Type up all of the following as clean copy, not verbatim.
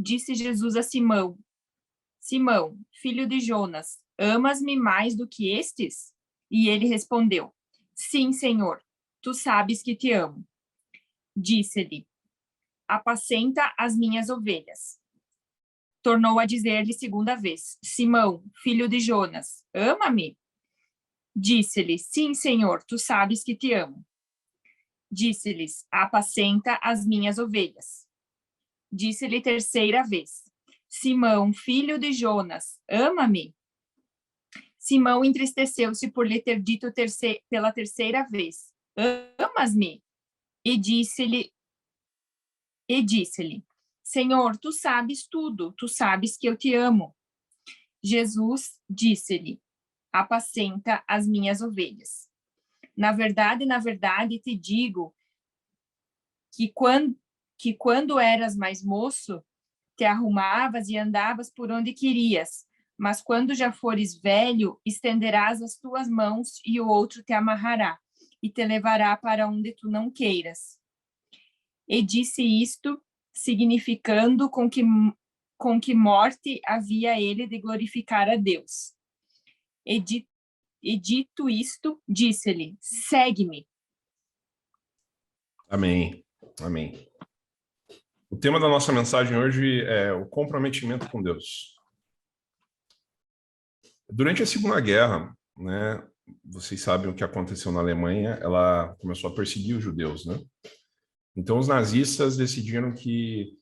Disse Jesus a Simão: Simão, filho de Jonas, amas-me mais do que estes? E ele respondeu: Sim, Senhor, tu sabes que te amo. Disse-lhe: Apacenta as minhas ovelhas. Tornou a dizer-lhe segunda vez: Simão, filho de Jonas, ama-me? Disse-lhe: Sim, Senhor, tu sabes que te amo. Disse-lhes: Apacenta as minhas ovelhas. Disse-lhe terceira vez: Simão, filho de Jonas, ama-me? Simão entristeceu-se por lhe ter dito pela terceira vez: Amas-me? E disse-lhe: Senhor, tu sabes tudo, tu sabes que eu te amo. Jesus disse-lhe: Apacenta as minhas ovelhas. Na verdade, te digo que quando eras mais moço, te arrumavas e andavas por onde querias, mas quando já fores velho, estenderás as tuas mãos e o outro te amarrará e te levará para onde tu não queiras. E disse isto, significando com que morte havia ele de glorificar a Deus. E dito isto, disse-lhe: Segue-me. Amém. Amém. O tema da nossa mensagem hoje é o comprometimento com Deus. Durante a Segunda Guerra, né, vocês sabem o que aconteceu na Alemanha, ela começou a perseguir os judeus, né? Então os nazistas decidiram que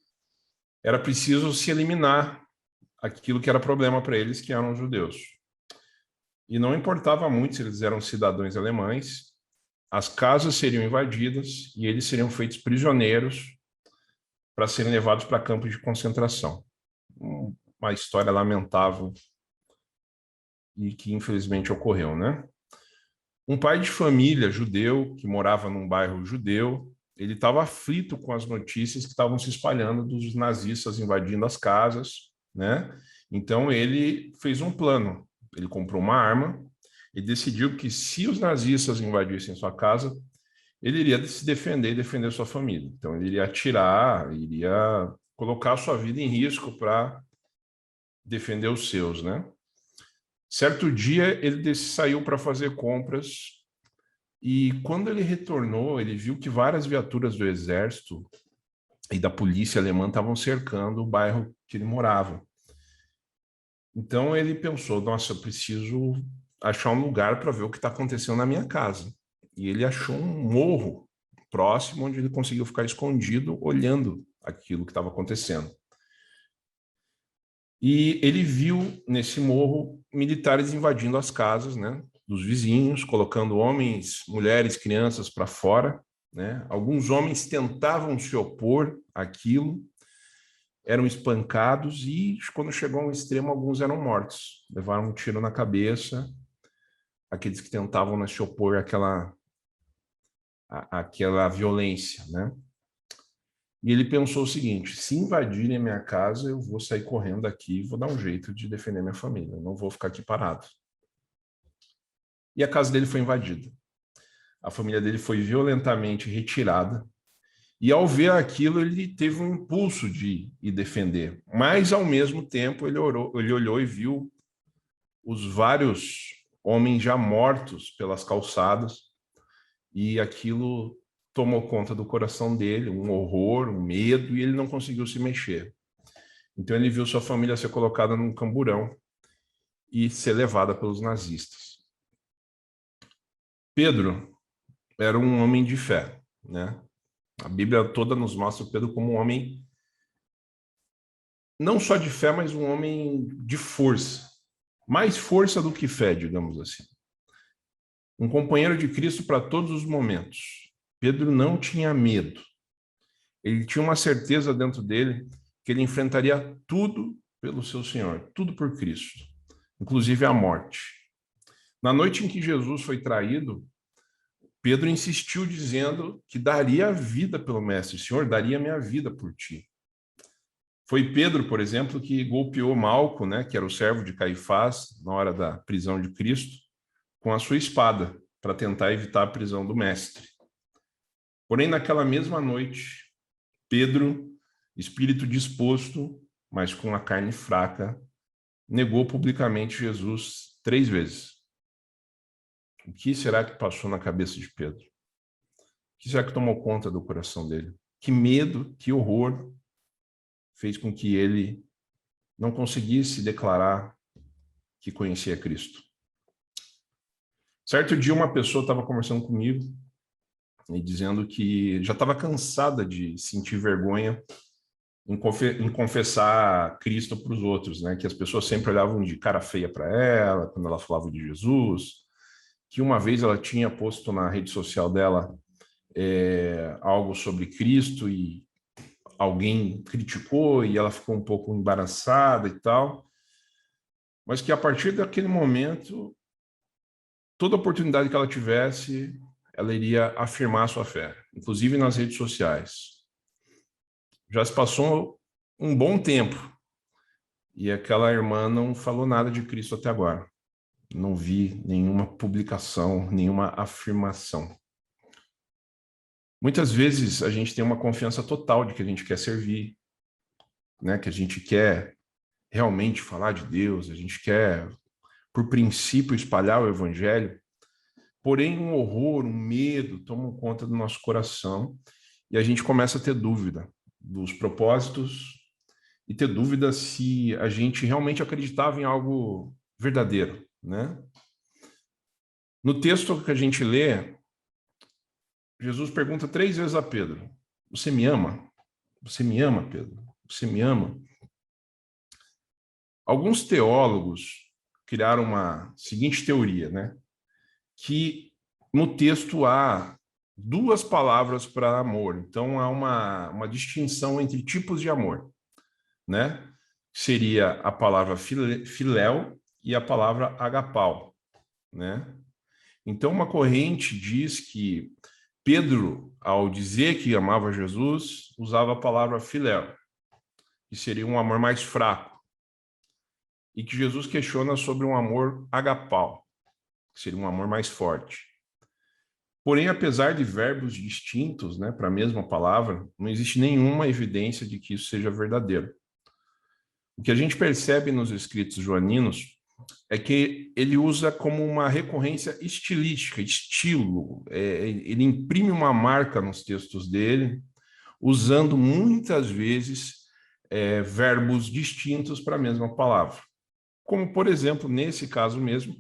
era preciso se eliminar aquilo que era problema para eles, que eram os judeus. E não importava muito se eles eram cidadãos alemães, as casas seriam invadidas e eles seriam feitos prisioneiros para serem levados para campos de concentração. Uma história lamentável e que infelizmente ocorreu, né? Um pai de família judeu que morava num bairro judeu, ele estava aflito com as notícias que estavam se espalhando dos nazistas invadindo as casas, né? Então ele fez um plano. Ele comprou uma arma e decidiu que se os nazistas invadissem sua casa, ele iria se defender e defender sua família. Então ele iria atirar, iria colocar sua vida em risco para defender os seus, né? Certo dia ele saiu para fazer compras e quando ele retornou, ele viu que várias viaturas do exército e da polícia alemã estavam cercando o bairro que ele morava. Então ele pensou: nossa, eu preciso achar um lugar para ver o que está acontecendo na minha casa. E ele achou um morro próximo onde ele conseguiu ficar escondido olhando aquilo que estava acontecendo. E ele viu nesse morro militares invadindo as casas, né, dos vizinhos, colocando homens, mulheres, crianças para fora, né? Alguns homens tentavam se opor àquilo, eram espancados e, quando chegou ao extremo, alguns eram mortos. Levaram um tiro na cabeça, aqueles que tentavam se opor àquela violência, né? E ele pensou o seguinte: se invadirem a minha casa, eu vou sair correndo daqui e vou dar um jeito de defender minha família. Eu não vou ficar aqui parado. E a casa dele foi invadida. A família dele foi violentamente retirada. E ao ver aquilo, ele teve um impulso de ir defender. Mas, ao mesmo tempo, ele olhou e viu os vários homens já mortos pelas calçadas. E aquilo tomou conta do coração dele, um horror, um medo, e ele não conseguiu se mexer. Então ele viu sua família ser colocada num camburão e ser levada pelos nazistas. Pedro era um homem de fé, né? A Bíblia toda nos mostra Pedro como um homem não só de fé, mas um homem de força. Mais força do que fé, digamos assim. Um companheiro de Cristo para todos os momentos. Pedro não tinha medo. Ele tinha uma certeza dentro dele que ele enfrentaria tudo pelo seu Senhor, tudo por Cristo, inclusive a morte. Na noite em que Jesus foi traído, Pedro insistiu dizendo que daria a vida pelo Mestre. Senhor, daria minha vida por ti. Foi Pedro, por exemplo, que golpeou Malco, né, que era o servo de Caifás, na hora da prisão de Cristo, com a sua espada, para tentar evitar a prisão do Mestre. Porém, naquela mesma noite, Pedro, espírito disposto, mas com a carne fraca, negou publicamente Jesus 3 vezes. O que será que passou na cabeça de Pedro? O que será que tomou conta do coração dele? Que medo, que horror fez com que ele não conseguisse declarar que conhecia Cristo. Certo dia, uma pessoa estava conversando comigo e dizendo que já estava cansada de sentir vergonha em confessar Cristo para os outros, né? Que as pessoas sempre olhavam de cara feia para ela quando ela falava de Jesus, que uma vez ela tinha posto na rede social dela algo sobre Cristo e alguém criticou e ela ficou um pouco embaraçada e tal, mas que a partir daquele momento, toda oportunidade que ela tivesse, ela iria afirmar a sua fé, inclusive nas redes sociais. Já se passou um bom tempo e aquela irmã não falou nada de Cristo até agora. Não vi nenhuma publicação, nenhuma afirmação. Muitas vezes a gente tem uma confiança total de que a gente quer servir, né? Que a gente quer realmente falar de Deus, a gente quer, por princípio, espalhar o evangelho. Porém, um horror, um medo tomam conta do nosso coração e a gente começa a ter dúvida dos propósitos e ter dúvida se a gente realmente acreditava em algo verdadeiro, né? No texto que a gente lê, Jesus pergunta 3 vezes a Pedro: você me ama? Você me ama, Pedro? Você me ama? Alguns teólogos criaram uma seguinte teoria, né? Que no texto há 2 palavras para amor. Então, há uma distinção entre tipos de amor, né? Seria a palavra filéu e a palavra agapau, né? Então, uma corrente diz que Pedro, ao dizer que amava Jesus, usava a palavra filéu, que seria um amor mais fraco, e que Jesus questiona sobre um amor agapau, que seria um amor mais forte. Porém, apesar de verbos distintos, né, para a mesma palavra, não existe nenhuma evidência de que isso seja verdadeiro. O que a gente percebe nos escritos joaninos é que ele usa como uma recorrência estilística, estilo. Ele imprime uma marca nos textos dele, usando muitas vezes verbos distintos para a mesma palavra. Como, por exemplo, nesse caso mesmo,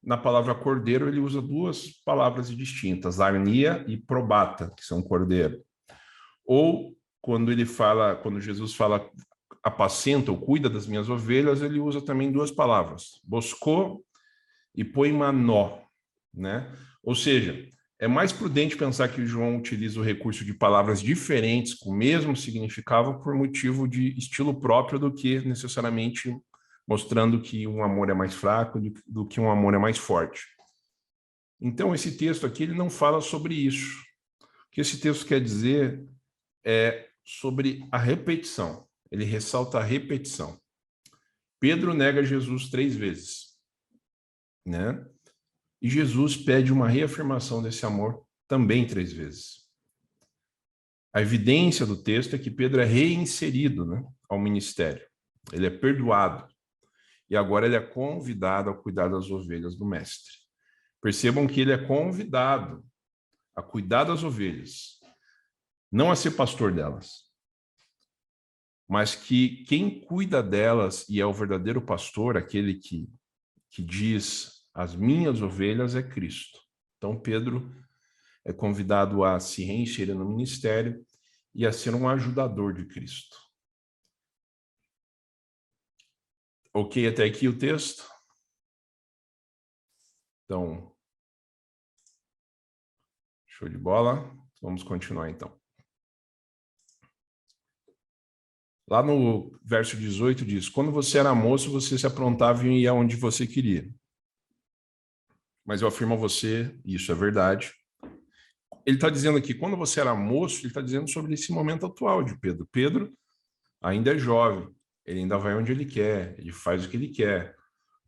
na palavra cordeiro, ele usa 2 palavras distintas, arnia e probata, que são cordeiro. Ou quando Jesus fala apacenta ou cuida das minhas ovelhas, ele usa também 2 palavras, boscô e poimanó, né? Ou seja, é mais prudente pensar que João utiliza o recurso de palavras diferentes com o mesmo significado por motivo de estilo próprio do que necessariamente mostrando que um amor é mais fraco do que um amor é mais forte. Então, esse texto aqui ele não fala sobre isso. O que esse texto quer dizer é sobre a repetição. Ele ressalta a repetição. Pedro nega Jesus 3 vezes, né? E Jesus pede uma reafirmação desse amor também 3 vezes. A evidência do texto é que Pedro é reinserido, né, ao ministério. Ele é perdoado. E agora ele é convidado a cuidar das ovelhas do mestre. Percebam que ele é convidado a cuidar das ovelhas, não a ser pastor delas, mas que quem cuida delas e é o verdadeiro pastor, aquele que diz as minhas ovelhas, é Cristo. Então Pedro é convidado a se reencher no ministério e a ser um ajudador de Cristo. Ok, até aqui o texto? Então, show de bola. Vamos continuar então. Lá no verso 18 diz: quando você era moço, você se aprontava e ia onde você queria. Mas eu afirmo a você, e isso é verdade. Ele está dizendo aqui, quando você era moço, ele está dizendo sobre esse momento atual de Pedro. Pedro ainda é jovem, ele ainda vai onde ele quer, ele faz o que ele quer.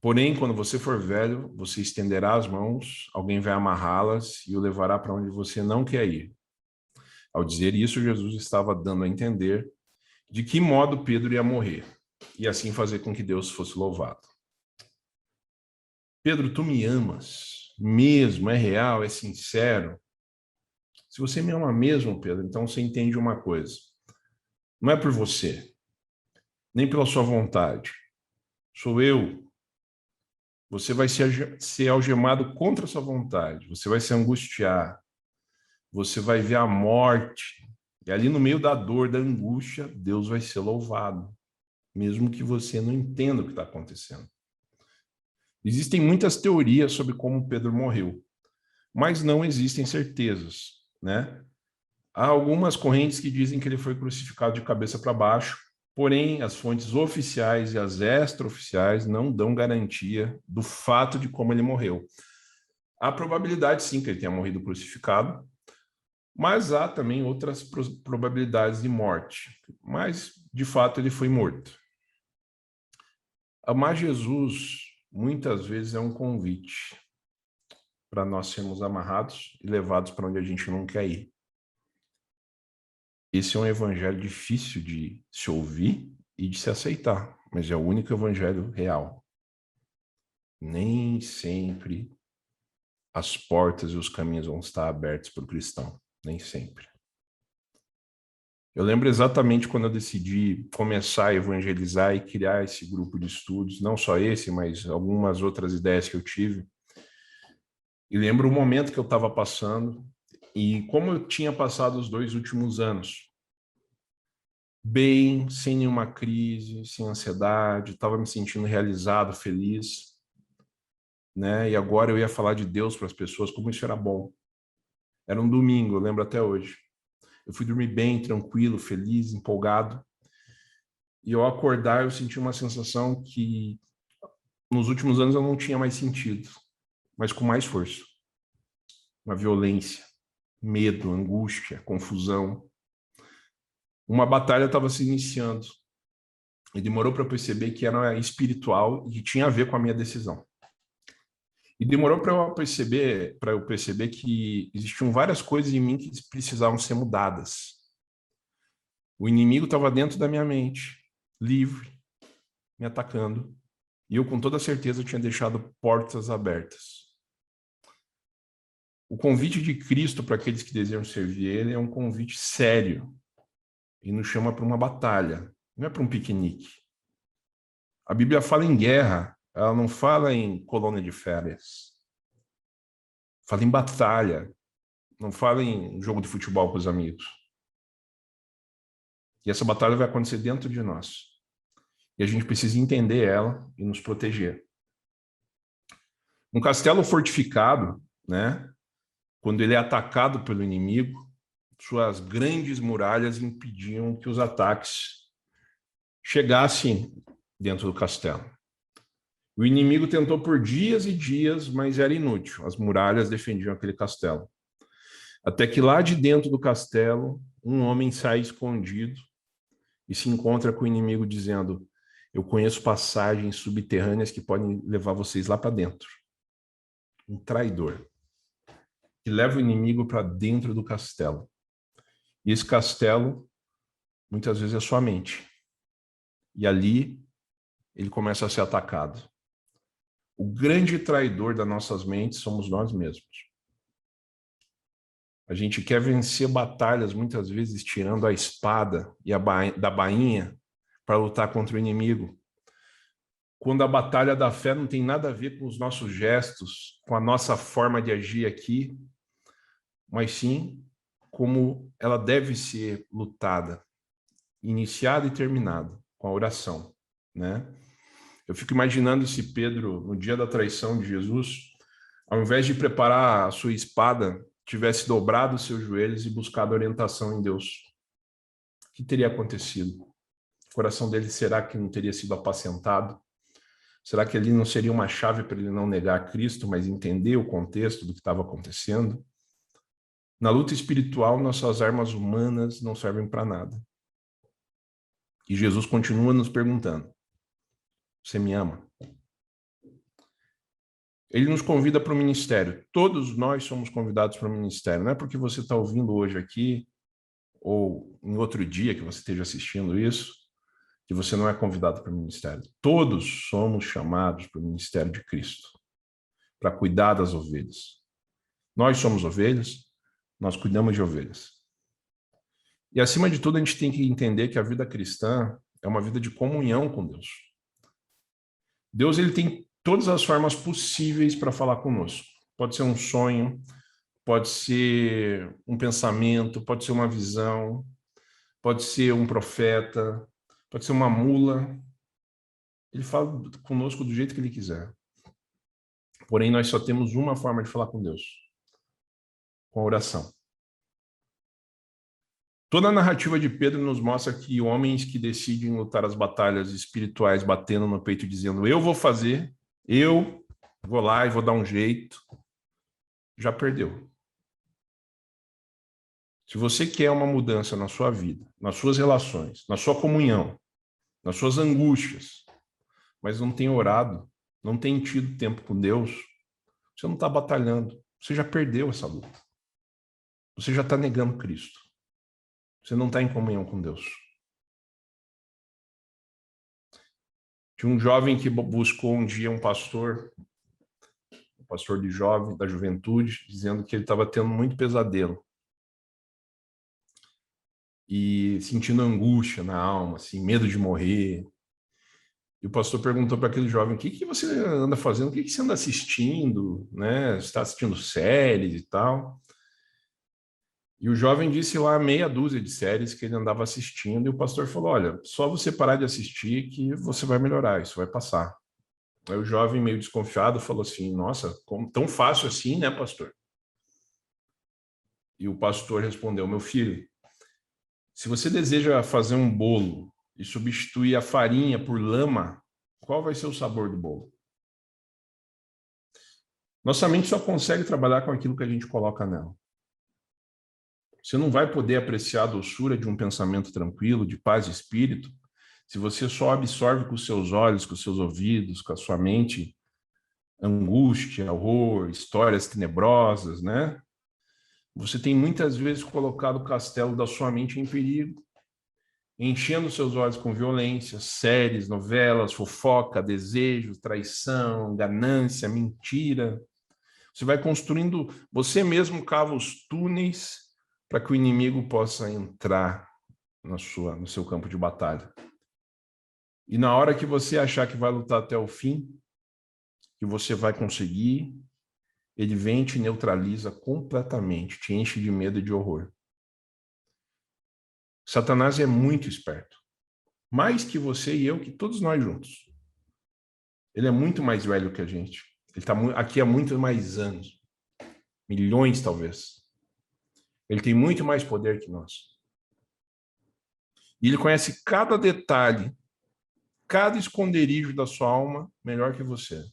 Porém, quando você for velho, você estenderá as mãos, alguém vai amarrá-las e o levará para onde você não quer ir. Ao dizer isso, Jesus estava dando a entender de que modo Pedro ia morrer. e assim fazer com que Deus fosse louvado. Pedro, tu me amas mesmo? É real? É sincero? Se você me ama mesmo, Pedro, então você entende uma coisa. Não é por você, nem pela sua vontade. Sou eu. Você vai ser algemado contra a sua vontade. Você vai se angustiar. Você vai ver a morte. E ali no meio da dor, da angústia, Deus vai ser louvado. Mesmo que você não entenda o que está acontecendo. Existem muitas teorias sobre como Pedro morreu, mas não existem certezas, né? Há algumas correntes que dizem que ele foi crucificado de cabeça para baixo, porém as fontes oficiais e as extraoficiais não dão garantia do fato de como ele morreu. Há probabilidade sim que ele tenha morrido crucificado, mas há também outras probabilidades de morte. Mas, de fato, ele foi morto. Amar Jesus, muitas vezes, é um convite para nós sermos amarrados e levados para onde a gente não quer ir. Esse é um evangelho difícil de se ouvir e de se aceitar, mas é o único evangelho real. Nem sempre as portas e os caminhos vão estar abertos para o cristão, nem sempre. Eu lembro exatamente quando eu decidi começar a evangelizar e criar esse grupo de estudos, não só esse, mas algumas outras ideias que eu tive. E lembro o momento que eu estava passando e como eu tinha passado os 2 últimos anos. Bem, sem nenhuma crise, sem ansiedade, estava me sentindo realizado, feliz, né? E agora eu ia falar de Deus para as pessoas, como isso era bom. Era um domingo, eu lembro até hoje. Eu fui dormir bem, tranquilo, feliz, empolgado. E ao acordar, eu senti uma sensação que nos últimos anos eu não tinha mais sentido, mas com mais força. Uma violência, medo, angústia, confusão. Uma batalha estava se iniciando. E demorou para eu perceber que era espiritual e que tinha a ver com a minha decisão. E demorou para eu perceber que existiam várias coisas em mim que precisavam ser mudadas. O inimigo estava dentro da minha mente, livre, me atacando. E eu, com toda certeza, tinha deixado portas abertas. O convite de Cristo para aqueles que desejam servir Ele é um convite sério. E nos chama para uma batalha, não é para um piquenique. A Bíblia fala em guerra, ela não fala em colônia de férias. Fala em batalha, não fala em jogo de futebol com os amigos. E essa batalha vai acontecer dentro de nós. E a gente precisa entender ela e nos proteger. Um castelo fortificado, né? Quando ele é atacado pelo inimigo, suas grandes muralhas impediam que os ataques chegassem dentro do castelo. O inimigo tentou por dias e dias, mas era inútil. As muralhas defendiam aquele castelo. Até que lá de dentro do castelo, um homem sai escondido e se encontra com o inimigo dizendo: eu conheço passagens subterrâneas que podem levar vocês lá para dentro. Um traidor que leva o inimigo para dentro do castelo. E esse castelo, muitas vezes, é sua mente. E ali, ele começa a ser atacado. O grande traidor das nossas mentes somos nós mesmos. A gente quer vencer batalhas, muitas vezes, tirando a espada e da bainha para lutar contra o inimigo. Quando a batalha da fé não tem nada a ver com os nossos gestos, com a nossa forma de agir aqui, mas sim como ela deve ser lutada, iniciada e terminada, com a oração, né? Eu fico imaginando se Pedro, no dia da traição de Jesus, ao invés de preparar a sua espada, tivesse dobrado os seus joelhos e buscado orientação em Deus. O que teria acontecido? O coração dele, será que não teria sido apacentado? Será que ali não seria uma chave para ele não negar Cristo, mas entender o contexto do que estava acontecendo? Na luta espiritual, nossas armas humanas não servem para nada. E Jesus continua nos perguntando: você me ama? Ele nos convida para o ministério. Todos nós somos convidados para o ministério. Não é porque você está ouvindo hoje aqui, ou em outro dia que você esteja assistindo isso, que você não é convidado para o ministério. Todos somos chamados para o ministério de Cristo, para cuidar das ovelhas. Nós somos ovelhas, nós cuidamos de ovelhas. E acima de tudo, a gente tem que entender que a vida cristã é uma vida de comunhão com Deus. Deus, ele tem todas as formas possíveis para falar conosco. Pode ser um sonho, pode ser um pensamento, pode ser uma visão, pode ser um profeta, pode ser uma mula. Ele fala conosco do jeito que ele quiser. Porém, nós só temos uma forma de falar com Deus: com a oração. Toda a narrativa de Pedro nos mostra que homens que decidem lutar as batalhas espirituais, batendo no peito, dizendo, eu vou fazer, eu vou lá e vou dar um jeito, já perdeu. Se você quer uma mudança na sua vida, nas suas relações, na sua comunhão, nas suas angústias, mas não tem orado, não tem tido tempo com Deus, você não está batalhando, você já perdeu essa luta. Você já está negando Cristo. Você não está em comunhão com Deus. Tinha um jovem que buscou um dia um pastor de jovem, da juventude, dizendo que ele estava tendo muito pesadelo. E sentindo angústia na alma, assim, medo de morrer. E o pastor perguntou para aquele jovem, o que você anda fazendo? O que você anda assistindo? Né? Você está assistindo séries e tal? E o jovem disse lá meia dúzia de séries que ele andava assistindo, e o pastor falou, olha, só você parar de assistir que você vai melhorar, isso vai passar. Aí o jovem, meio desconfiado, falou assim, nossa, como tão fácil assim, né, pastor? E o pastor respondeu, meu filho, se você deseja fazer um bolo e substituir a farinha por lama, qual vai ser o sabor do bolo? Nossa mente só consegue trabalhar com aquilo que a gente coloca nela. Você não vai poder apreciar a doçura de um pensamento tranquilo, de paz de espírito, se você só absorve com os seus olhos, com os seus ouvidos, com a sua mente, angústia, horror, histórias tenebrosas, né? Você tem muitas vezes colocado o castelo da sua mente em perigo, enchendo seus olhos com violência, séries, novelas, fofoca, desejo, traição, ganância, mentira. Você vai construindo, você mesmo cava os túneis para que o inimigo possa entrar no seu campo de batalha. E na hora que você achar que vai lutar até o fim, que você vai conseguir, ele vem e te neutraliza completamente, te enche de medo e de horror. Satanás é muito esperto. Mais que você e eu, que todos nós juntos. Ele é muito mais velho que a gente. Ele está aqui há muito mais anos. Milhões, talvez. Ele tem muito mais poder que nós. E ele conhece cada detalhe, cada esconderijo da sua alma melhor que você.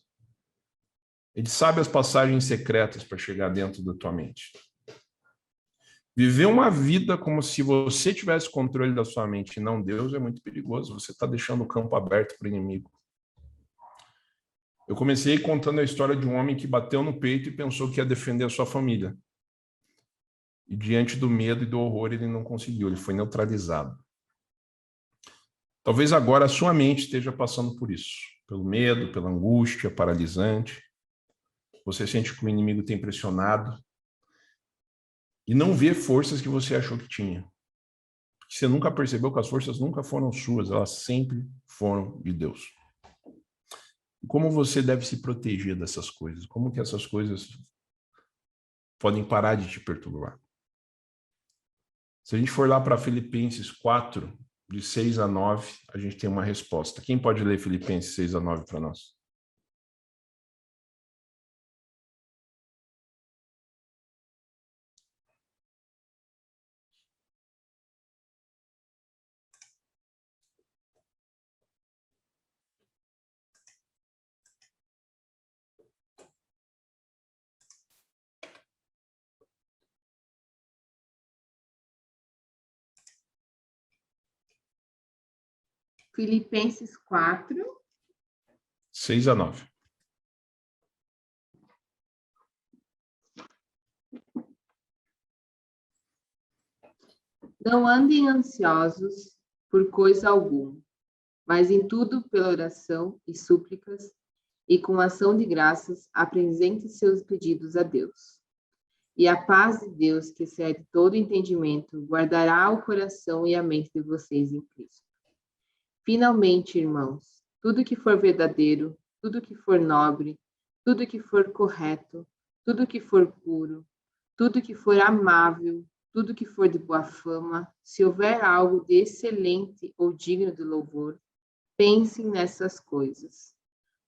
Ele sabe as passagens secretas para chegar dentro da tua mente. Viver uma vida como se você tivesse controle da sua mente e não Deus é muito perigoso. Você está deixando o campo aberto para o inimigo. Eu comecei contando a história de um homem que bateu no peito e pensou que ia defender a sua família. E diante do medo e do horror, ele não conseguiu, ele foi neutralizado. Talvez agora a sua mente esteja passando por isso, pelo medo, pela angústia paralisante. Você sente que o inimigo tem pressionado e não vê forças que você achou que tinha. Porque você nunca percebeu que as forças nunca foram suas, elas sempre foram de Deus. E como você deve se proteger dessas coisas? Como que essas coisas podem parar de te perturbar? Se a gente for lá para Filipenses 4, de 6 a 9, a gente tem uma resposta. Quem pode ler Filipenses 6 a 9 para nós? Filipenses 4, 6 a 9. Não andem ansiosos por coisa alguma, Mas em tudo, pela oração e súplicas, e com ação de graças, apresente seus pedidos a Deus. E a paz de Deus, que excede todo entendimento, guardará o coração e a mente de vocês em Cristo. Finalmente, irmãos, tudo que for verdadeiro, tudo que for nobre, tudo que for correto, tudo que for puro, tudo que for amável, tudo que for de boa fama, se houver algo de excelente ou digno de louvor, pensem nessas coisas.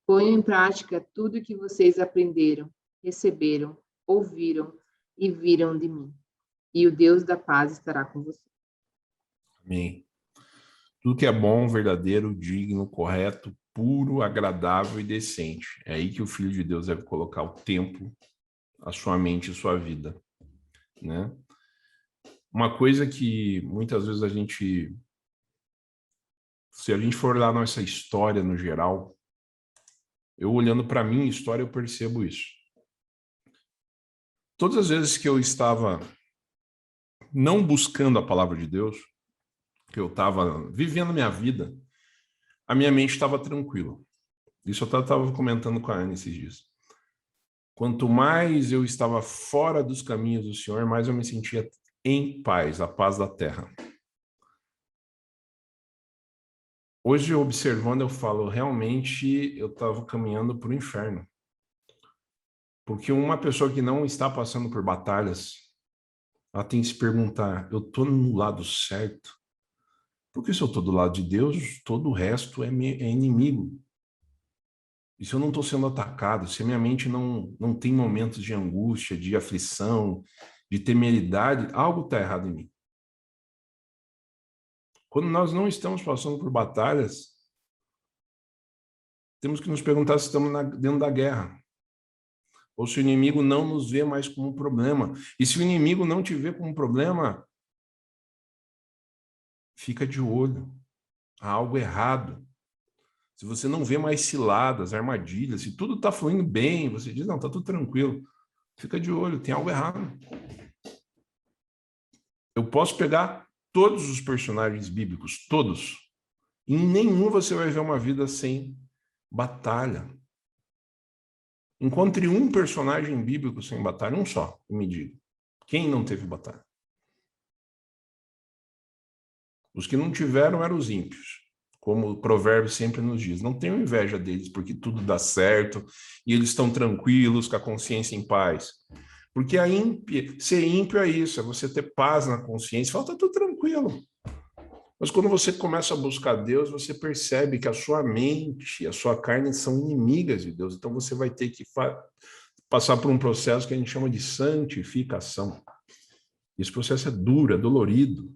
Ponham em prática tudo que vocês aprenderam, receberam, ouviram e viram de mim. E o Deus da paz estará com vocês. Amém. Tudo que é bom, verdadeiro, digno, correto, puro, agradável e decente. É aí que o Filho de Deus deve colocar o tempo, a sua mente e sua vida, né? Uma coisa que muitas vezes se a gente for olhar nossa história no geral, eu olhando para minha história, eu percebo isso. Todas as vezes que eu estava não buscando a palavra de Deus, que eu estava vivendo minha vida, a minha mente estava tranquila. Isso eu estava comentando com a Ana esses dias. Quanto mais eu estava fora dos caminhos do Senhor, mais eu me sentia em paz, a paz da terra. Hoje, observando, eu falo, realmente eu estava caminhando para o inferno. Porque uma pessoa que não está passando por batalhas, ela tem que se perguntar, eu estou no lado certo? Porque se eu estou do lado de Deus, todo o resto é inimigo. E se eu não estou sendo atacado, se a minha mente não tem momentos de angústia, de aflição, de temeridade, algo está errado em mim. Quando nós não estamos passando por batalhas, temos que nos perguntar se estamos dentro da guerra. Ou se o inimigo não nos vê mais como um problema. E se o inimigo não te vê como um problema, fica de olho. Há algo errado. Se você não vê mais ciladas, armadilhas, se tudo está fluindo bem, você diz, não, está tudo tranquilo. Fica de olho, tem algo errado. Eu posso pegar todos os personagens bíblicos, todos. E em nenhum você vai ver uma vida sem batalha. Encontre um personagem bíblico sem batalha, um só, e me diga. Quem não teve batalha? Os que não tiveram eram os ímpios. Como o provérbio sempre nos diz. Não tenham inveja deles, porque tudo dá certo e eles estão tranquilos, com a consciência em paz. Porque ser ímpio é isso, é você ter paz na consciência, fala, tá tudo tranquilo. Mas quando você começa a buscar Deus, você percebe que a sua mente, a sua carne são inimigas de Deus. Então você vai ter que passar por um processo que a gente chama de santificação. Esse processo é duro, é dolorido.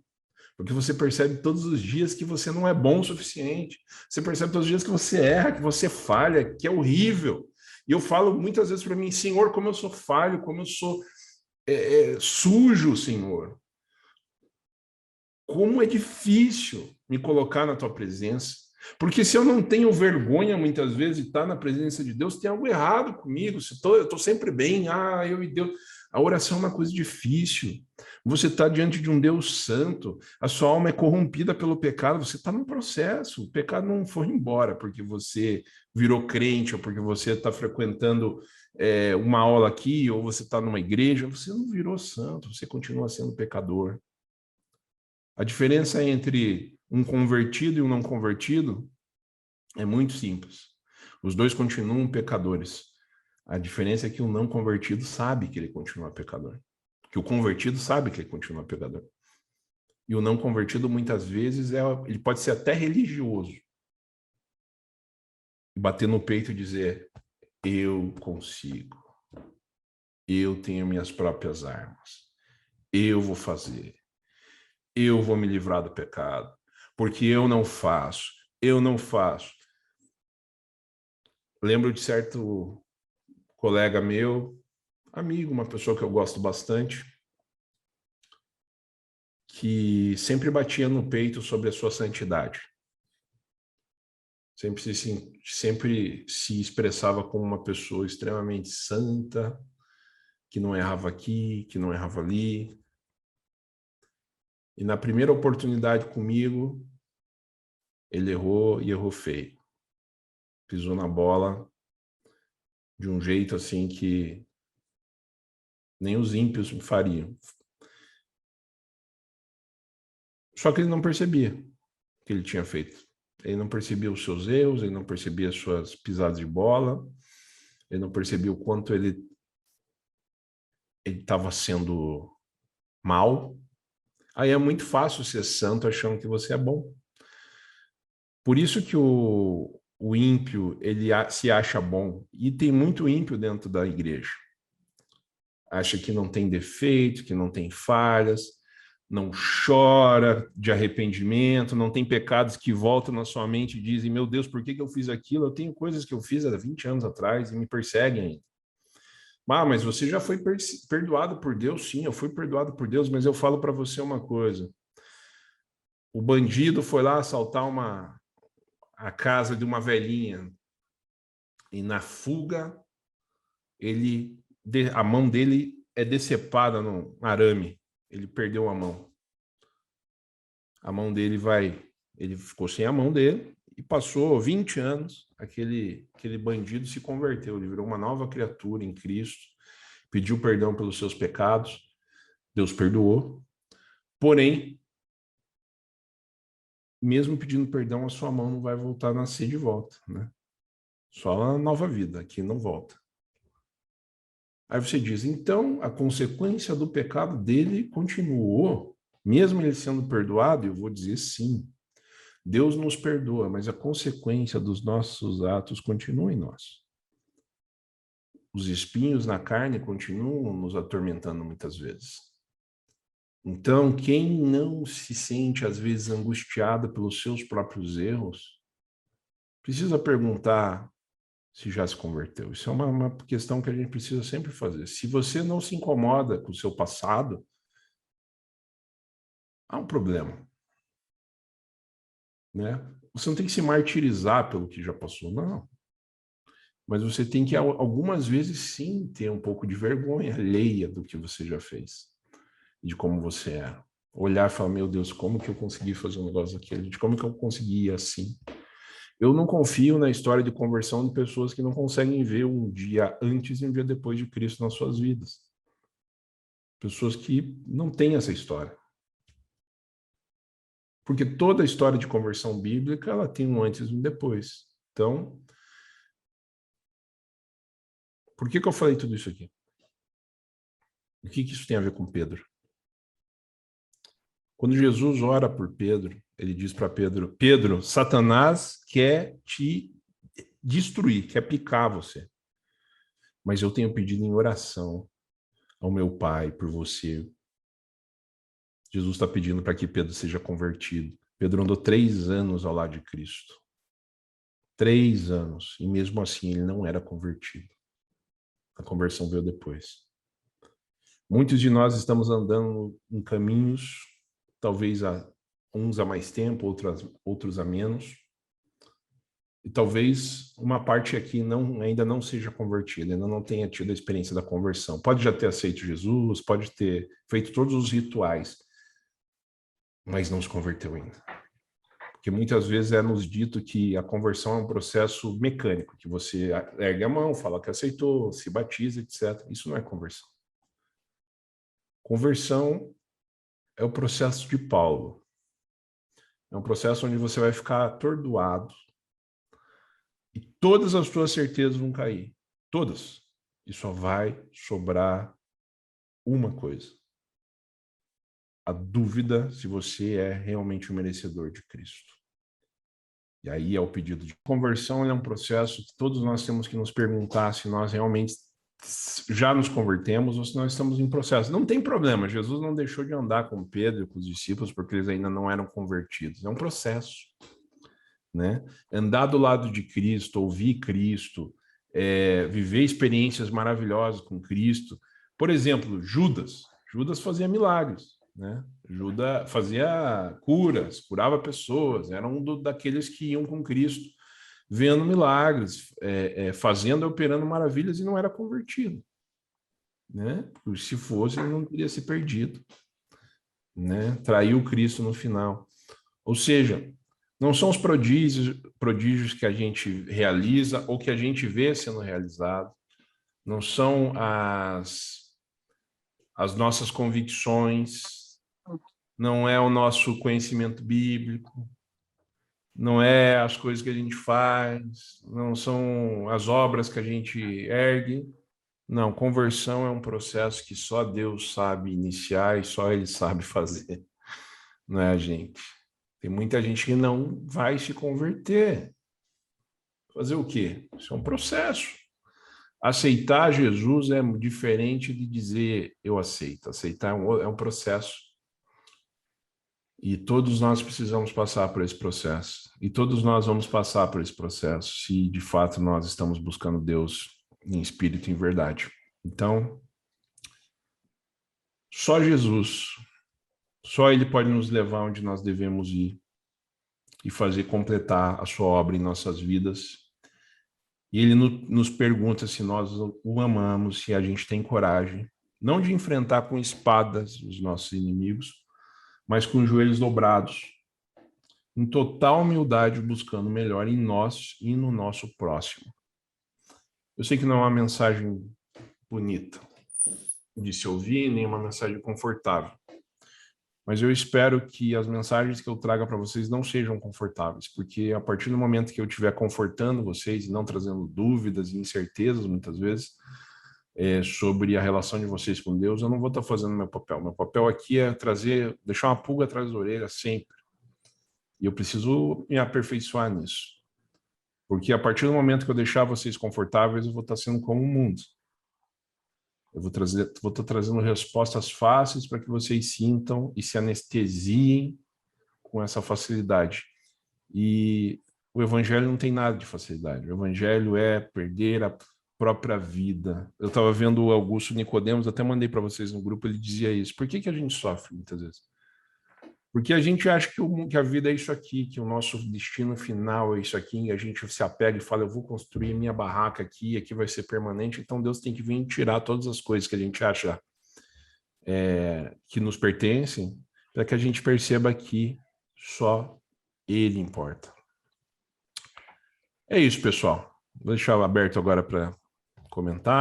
Porque você percebe todos os dias que você não é bom o suficiente. Você percebe todos os dias que você erra, que você falha, que é horrível. E eu falo muitas vezes para mim, Senhor, como eu sou falho, como eu sou sujo, Senhor. Como é difícil me colocar na tua presença. Porque se eu não tenho vergonha, muitas vezes, de estar na presença de Deus, tem algo errado comigo. Eu estou sempre bem, eu e Deus. A oração é uma coisa difícil. Você está diante de um Deus santo, a sua alma é corrompida pelo pecado, você está num processo. O pecado não foi embora porque você virou crente ou porque você está frequentando uma aula aqui ou você está numa igreja. Você não virou santo, você continua sendo pecador. A diferença entre um convertido e um não convertido é muito simples. Os dois continuam pecadores. A diferença é que o não convertido sabe que ele continua pecador. Que o convertido sabe que ele continua pecador. E o não convertido, muitas vezes, ele pode ser até religioso. E bater no peito e dizer, eu consigo. Eu tenho minhas próprias armas. Eu vou fazer. Eu vou me livrar do pecado, porque eu não faço. Lembro de certo colega meu, amigo, uma pessoa que eu gosto bastante, que sempre batia no peito sobre a sua santidade. Sempre se expressava como uma pessoa extremamente santa, que não errava aqui, que não errava ali. E na primeira oportunidade comigo, ele errou e errou feio. Pisou na bola de um jeito assim que nem os ímpios fariam. Só que ele não percebia o que ele tinha feito. Ele não percebia os seus erros, ele não percebia as suas pisadas de bola, ele não percebia o quanto ele estava sendo mal. Aí é muito fácil ser santo achando que você é bom. Por isso que o ímpio, ele se acha bom. E tem muito ímpio dentro da igreja. Acha que não tem defeito, que não tem falhas, não chora de arrependimento, não tem pecados que voltam na sua mente e dizem, meu Deus, por que eu fiz aquilo? Eu tenho coisas que eu fiz há 20 anos atrás e me perseguem ainda. Mas você já foi perdoado por Deus? Sim, eu fui perdoado por Deus, mas eu falo para você uma coisa. O bandido foi lá assaltar a casa de uma velhinha e na fuga a mão dele é decepada no arame. Ele perdeu a mão. A mão dele ele ficou sem a mão dele e passou 20 anos, aquele bandido se converteu, ele virou uma nova criatura em Cristo, pediu perdão pelos seus pecados, Deus perdoou, porém, mesmo pedindo perdão, a sua mão não vai voltar a nascer de volta, né? Só a nova vida, aqui não volta. Aí você diz, então, a consequência do pecado dele continuou, mesmo ele sendo perdoado? Eu vou dizer sim. Deus nos perdoa, mas a consequência dos nossos atos continua em nós. Os espinhos na carne continuam nos atormentando muitas vezes. Então, quem não se sente, às vezes, angustiado pelos seus próprios erros, precisa perguntar se já se converteu. Isso é uma questão que a gente precisa sempre fazer. Se você não se incomoda com o seu passado, há um problema. Né? Você não tem que se martirizar pelo que já passou, não. Mas você tem que, algumas vezes, sim, ter um pouco de vergonha alheia do que você já fez, de como você é. Olhar e falar, meu Deus, como que eu consegui fazer um negócio daquele? De como que eu consegui ir assim? Eu não confio na história de conversão de pessoas que não conseguem ver um dia antes e um dia depois de Cristo nas suas vidas. Pessoas que não têm essa história. Porque toda a história de conversão bíblica, ela tem um antes e um depois. Então, por que eu falei tudo isso aqui? O que isso tem a ver com Pedro? Quando Jesus ora por Pedro, ele diz para Pedro, Pedro, Satanás quer te destruir, quer picar você. Mas eu tenho pedido em oração ao meu Pai por você. Jesus está pedindo para que Pedro seja convertido. Pedro andou 3 anos ao lado de Cristo. 3 anos. E mesmo assim ele não era convertido. A conversão veio depois. Muitos de nós estamos andando em caminhos, talvez uns há mais tempo, outros há menos. E talvez uma parte aqui ainda não seja convertida, ainda não tenha tido a experiência da conversão. Pode já ter aceito Jesus, pode ter feito todos os rituais, mas não se converteu ainda. Porque muitas vezes é nos dito que a conversão é um processo mecânico, que você ergue a mão, fala que aceitou, se batiza, etc. Isso não é conversão. Conversão é o processo de Paulo. É um processo onde você vai ficar atordoado e todas as suas certezas vão cair. Todas. E só vai sobrar uma coisa. A dúvida se você é realmente o merecedor de Cristo. E aí é o pedido de conversão, é um processo que todos nós temos que nos perguntar se nós realmente já nos convertemos ou se nós estamos em processo. Não tem problema, Jesus não deixou de andar com Pedro e com os discípulos porque eles ainda não eram convertidos. É um processo, né? Andar do lado de Cristo, ouvir Cristo, viver experiências maravilhosas com Cristo. Por exemplo, Judas fazia milagres, né? Judas fazia curas, curava pessoas, era um daqueles que iam com Cristo, vendo milagres, fazendo e operando maravilhas e não era convertido, né? Porque se fosse, ele não teria se perdido, né? Traiu Cristo no final. Ou seja, Não são os prodígios que a gente realiza ou que a gente vê sendo realizado. Não são as nossas convicções. Não é o nosso conhecimento bíblico. Não é as coisas que a gente faz. Não são as obras que a gente ergue. Não, conversão é um processo que só Deus sabe iniciar e só Ele sabe fazer. Não é a gente. Tem muita gente que não vai se converter. Fazer o quê? Isso é um processo. Aceitar Jesus é diferente de dizer eu aceito. Aceitar é um processo. E todos nós precisamos passar por esse processo. E todos nós vamos passar por esse processo se de fato nós estamos buscando Deus em espírito e em verdade. Então, só Jesus, só Ele pode nos levar onde nós devemos ir e fazer completar a sua obra em nossas vidas. E Ele nos pergunta se nós o amamos, se a gente tem coragem, não de enfrentar com espadas os nossos inimigos, mas com os joelhos dobrados, em total humildade, buscando o melhor em nós e no nosso próximo. Eu sei que não é uma mensagem bonita de se ouvir, nem uma mensagem confortável. Mas eu espero que as mensagens que eu traga para vocês não sejam confortáveis, porque a partir do momento que eu estiver confortando vocês e não trazendo dúvidas e incertezas, muitas vezes, sobre a relação de vocês com Deus, eu não vou estar fazendo meu papel. Meu papel aqui é deixar uma pulga atrás da orelha sempre. E eu preciso me aperfeiçoar nisso. Porque a partir do momento que eu deixar vocês confortáveis, eu vou estar sendo como o mundo. Eu vou estar trazendo respostas fáceis para que vocês sintam e se anestesiem com essa facilidade. E o evangelho não tem nada de facilidade. O evangelho é perder a própria vida. Eu estava vendo o Augusto Nicodemos, até mandei para vocês no grupo, ele dizia isso. Por que a gente sofre muitas vezes? Porque a gente acha que a vida é isso aqui, que o nosso destino final é isso aqui, e a gente se apega e fala, eu vou construir minha barraca aqui vai ser permanente, então Deus tem que vir tirar todas as coisas que a gente acha que nos pertencem, para que a gente perceba que só Ele importa. É isso, pessoal. Vou deixar aberto agora para comentar.